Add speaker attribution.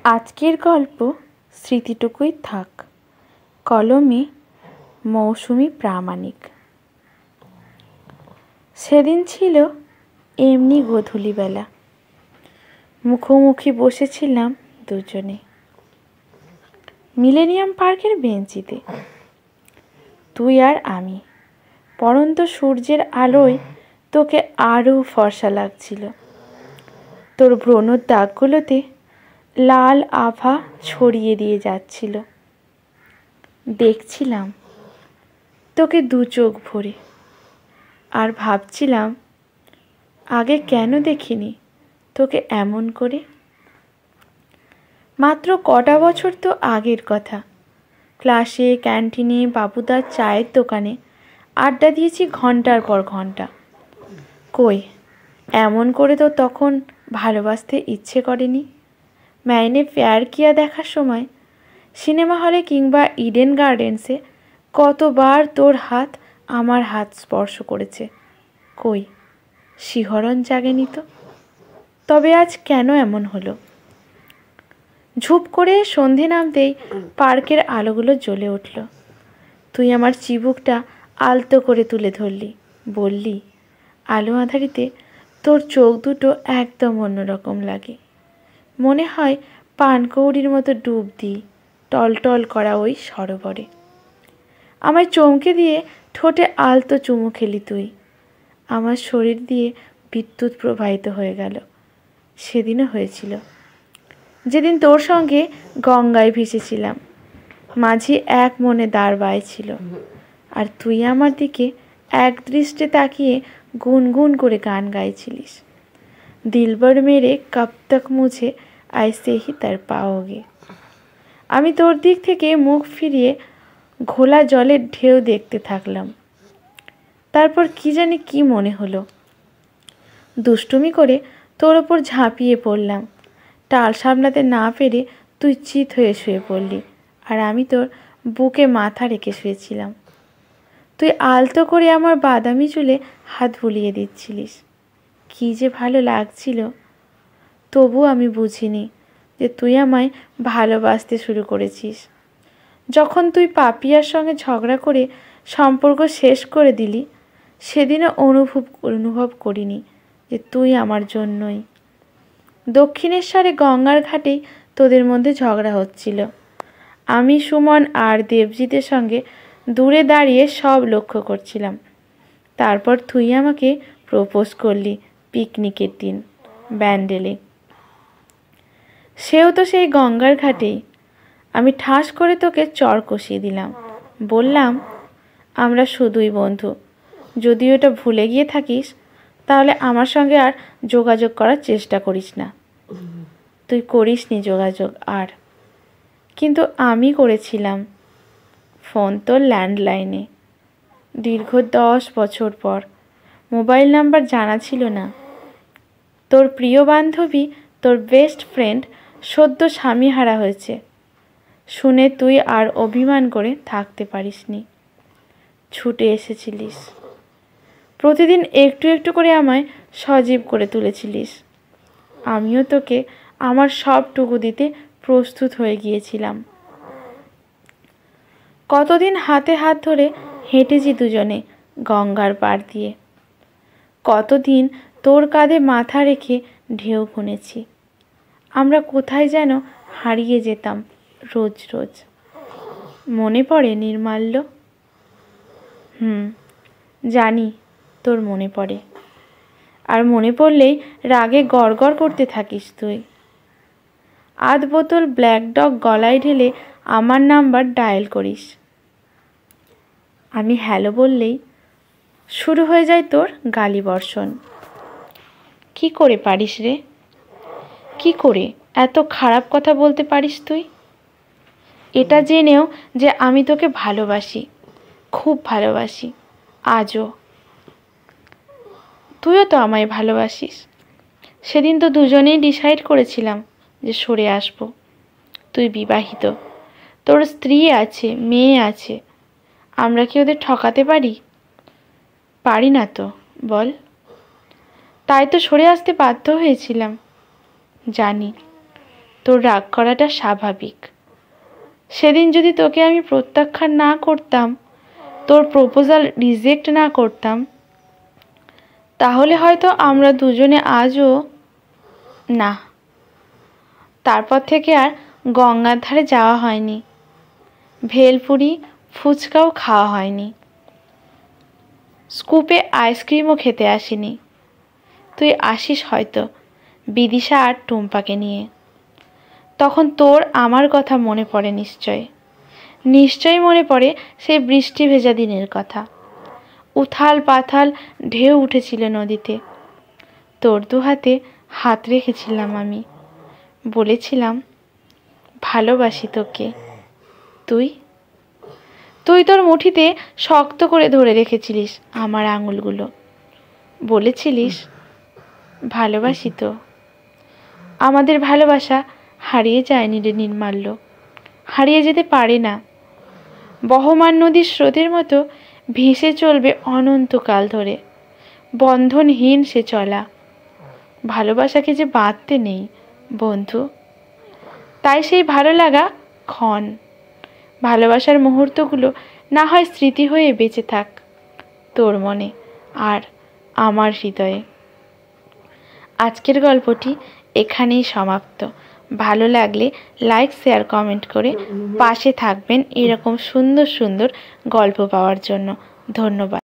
Speaker 1: আজকের গল্প স্মৃতিটুকুই থাক। কলমে মৌসুমী প্রামাণিক। সেদিন ছিল এমনি গোধূলিবেলা। মুখোমুখি বসেছিলাম দুজনে মিলেনিয়াম পার্কের বেঞ্চিতে, তুই আর আমি। পড়ন্ত সূর্যের আলোয় তোকে আরও ফর্সা লাগছিল। তোর ব্রণর দাগগুলোতে লাল আভা ছড়িয়ে দিয়ে যাচ্ছিল। দেখছিলাম তোকে দু চোখ ভরে, আর ভাবছিলাম আগে কেন দেখিনি তোকে এমন করে। মাত্র কটা বছর তো আগের কথা। ক্লাসে, ক্যান্টিনে, বাবুদার চায়ের দোকানে আড্ডা দিয়েছি ঘন্টার পর ঘন্টা। কই, এমন করে তো তখন ভালোবাসতে ইচ্ছে করেনি। ম্যাইনে প্যার কিয়া দেখার সময়, সিনেমা হলে কিংবা ইডেন গার্ডেন্সে কতবার তোর হাত আমার হাত স্পর্শ করেছে। কই, শিহরণ জাগেনি তো। তবে আজ কেন এমন হলো? ঝুপ করে সন্ধে নামতেই পার্কের আলোগুলো জ্বলে উঠল। তুই আমার চিবুকটা আলতো করে তুলে ধরলি, বললি, আলো আঁধারিতে তোর চোখ দুটো একদম অন্যরকম লাগে। মনে হয় পানকৌড়ির মতো ডুব দিই টলটল করা ওই সরোবরে। আমায় চমকে দিয়ে ঠোঁটে আলতো চুমু খেলি তুই। আমার শরীর দিয়ে বিদ্যুৎ প্রবাহিত হয়ে গেল। সেদিনও হয়েছিল, যেদিন তোর সঙ্গে গঙ্গায় ভেসেছিলাম। মাঝি এক মনে দাঁড় বাইছিল, আর তুই আমার দিকে এক দৃষ্টে তাকিয়ে গুনগুন করে গান গাইছিলিস। দিলবর মেরে কব তক মুঝে আইসে হি তার পাওগে। আমি তোর দিক থেকে মুখ ফিরিয়ে ঘোলা জলের ঢেউ দেখতে থাকলাম। তারপর কি জানি কি মনে হলো, দুষ্টুমি করে তোর ওপর ঝাঁপিয়ে পড়লাম। টাল সামলাতে না পেরে তুই চিত হয়ে শুয়ে পড়লি, আর আমি তোর বুকে মাথা রেখে শুয়েছিলাম। তুই আলতো করে আমার বাদামি চুলে হাত বুলিয়ে দিচ্ছিলিস। কী যে ভালো লাগছিল। তবু আমি বুঝিনি যে তুই আমায় ভালোবাসতে শুরু করেছিস। যখন তুই পাপিয়ার সঙ্গে ঝগড়া করে সম্পর্ক শেষ করে দিলি, সেদিনও অনুভব করিনি যে তুই আমার জন্যই। দক্ষিণেশ্বরে গঙ্গার ঘাটেই তোদের মধ্যে ঝগড়া হচ্ছিল। আমি, সুমন আর দেবজিতের সঙ্গে দূরে দাঁড়িয়ে সব লক্ষ্য করছিলাম। তারপর তুই আমাকে প্রপোজ করলি পিকনিকের দিন ব্যান্ডেলে। সেও তো সেই গঙ্গার ঘাটেই। আমি ঠাস করে তোকে চড় কষিয়ে দিলাম, বললাম, আমরা শুধুই বন্ধু। যদি ওটা ভুলে গিয়ে থাকিস, তাহলে আমার সঙ্গে আর যোগাযোগ করার চেষ্টা করিস না। তুই করিসনি যোগাযোগ আর, কিন্তু আমি করেছিলাম। ফোন তোর ল্যান্ডলাইনে। দীর্ঘ 10 বছর পর মোবাইল নাম্বার জানা ছিল না। তোর প্রিয় বান্ধবী, তোর বেস্ট ফ্রেন্ড সদ্য স্বামীহারা হয়েছে শুনে তুই আর অভিমান করে থাকতে পারিসনি। ছুটে এসেছিলিস। প্রতিদিন একটু একটু করে আমায় সজীব করে তুলেছিলিস। আমিও তোকে আমার সবটুকু দিতে প্রস্তুত হয়ে গিয়েছিলাম। কতদিন হাতে হাত ধরে হেঁটেছি দুজনে গঙ্গার পাড় দিয়ে। কতদিন তোর কাঁধে মাথা রেখে ঢেউ গুনেছি। আমরা কোথায় যেন হারিয়ে যেতাম রোজ রোজ। মনে পড়ে নির্মাল্য? জানি তোর মনে পড়ে। আর মনে পড়লেই রাগে গড়গড় করতে থাকিস তুই। আধ বোতল ব্ল্যাক ডগ গলায় ঢেলে আমার নাম্বার ডায়াল করিস। আমি হ্যালো বললেই শুরু হয়ে যায় তোর গালি বর্ষণ। কি করে পারিস রে? কি করে এত খারাপ কথা বলতে পারিস তুই? এটা জেনেও যে আমি তোকে ভালোবাসি, খুব ভালোবাসি আজও। তুইও তো আমায় ভালোবাসিস। সেদিন তো দুজনেই ডিসাইড করেছিলাম যে সরে আসব। তুই বিবাহিত, তোর স্ত্রী আছে, মেয়ে আছে। আমরা কি ওদের ঠকাতে পারি? পারি না তো, বল। তাই তো সরে আসতে বাধ্য হয়েছিলাম। জানি তোর রাগ করাটা স্বাভাবিক। সেদিন যদি তোকে আমি প্রত্যাখ্যান না করতাম, তোর প্রপোজাল রিজেক্ট না করতাম, তাহলে হয়তো আমরা দুজনে আজও না। তারপর থেকে আর গঙ্গার ধারে যাওয়া হয়নি, ভেলপুরি ফুচকাও খাওয়া হয়নি, স্কুপে আইসক্রিমও খেতে আসিনি। তুই আসিস হয়তো বিদিশা আর টুম্পাকে নিয়ে, তখন তোর আমার কথা মনে পড়ে নিশ্চয়ই মনে পড়ে সেই বৃষ্টি ভেজা দিনের কথা। উথাল পাথাল ঢেউ উঠেছিল নদীতে, তোর দুহাতে হাত রেখেছিলাম আমি, বলেছিলাম ভালোবাসি তোকে। তুই তোর মুঠিতে শক্ত করে ধরে রেখেছিলিস আমার আঙুলগুলো, বলেছিলিস ভালোবাসি তো। আমাদের ভালোবাসা হারিয়ে যায়নি রে নির্মাল্য, হারিয়ে যেতে পারে না। বহমান নদীর স্রোতের মতো ভেসে চলবে অনন্তকাল ধরে, বন্ধনহীন সে চলা। ভালোবাসাকে যে বাঁধতে নেই বন্ধু। তাই সেই ভালো লাগা ক্ষণ, ভালোবাসার মুহূর্তগুলো না হয় স্মৃতি হয়ে বেঁচে থাক তোর মনে আর আমার হৃদয়ে। আজকের গল্পটি এখানেই সমাপ্ত। ভালো লাগলে লাইক, শেয়ার, কমেন্ট করে পাশে থাকবেন এরকম সুন্দর সুন্দর গল্প পাওয়ার জন্য। ধন্যবাদ।